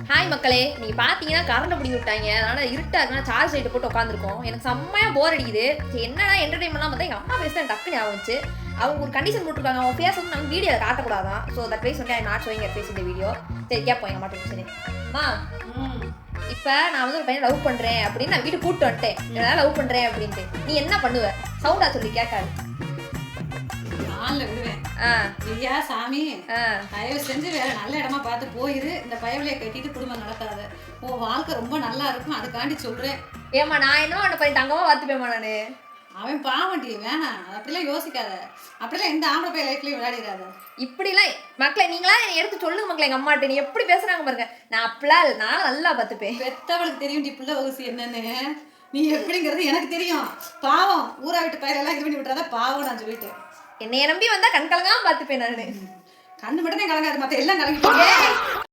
Hi மக்களே, நீங்க பாத்தீங்கன்னா கரண்ட் பிடிங்கி விட்டாங்க. அதனால இருட்டா இருக்குன்னா சார்ஜ் லைட் போட்டு உட்காந்துருக்கோம். எனக்கு செம்மையா போர் அடிக்குது. சரி என்னடா என்டர்டைன்மெண்ட்லாம் பார்த்தா எங்க அம்மா பேச எனக்கு டக்குனு ஞாபகம் வந்துச்சு. அவங்க ஒரு கண்டிஷன் போட்டிருக்காங்க, அவங்க ஃபேஸ் வந்து நம்ம வீடியோவில் காட்டக்கூடாதான். ஸோ தட் வைஸ் வந்து I not showing your face இந்த வீடியோ. சரி கேட்போம் எங்க அம்மா சரி. அம்மா இப்போ நான் வந்து ஒரு பையனை லவ் பண்றேன் அப்படின்னு நான் வீட்டுக்கு கூப்பிட்டு வந்துட்டேன். என்னால லவ் பண்றேன் அப்படின்ட்டு நீ என்ன பண்ணுவ? சவுண்டா சொல்லி கேட்காது. ஐயா சாமி, தயவு செஞ்சு வேற நல்ல இடமா பார்த்து போயிரு. இந்த பயவலையை கட்டிட்டு குடும்பம் நடத்தாது. உன் வாழ்க்கை ரொம்ப நல்லா இருக்கும், அதுக்காண்டி சொல்றேன். ஏமா நான் என்ன பண்ண பண்ணி தங்கமா பார்த்துப்பேமா நானு. அவன் பாவண்டி வேணாம், அப்படிலாம் யோசிக்காத. அப்படிலாம் எந்த ஆம்பளை பையன் லைஃப்லயும் விளையாடிடாத. இப்படிலாம் மக்களை நீங்களா எடுத்து சொல்லுங்க மக்களே. எங்க அம்மாட்ட நீ எப்படி பேசுறாங்க பாருங்க. நான் அப்படிலாம் நான் நல்லா பார்த்துப்பேன். பெத்தவளுக்கு தெரியும் டி புள்ள வகுசி என்னன்னு. நீ எப்படிங்கிறது எனக்கு தெரியும். பாவம் ஊரா விட்டு பயிரெல்லாம் இது பண்ணி விட்டுறாத பாவம். நான் சொல்லிட்டு என்னைய நம்பி வந்தா கண் கலங்காம பார்த்துப்பேன் நானு. கண்ணு மட்டும் தான் கலங்காது, மற்ற எல்லாம் கலங்கிட்டு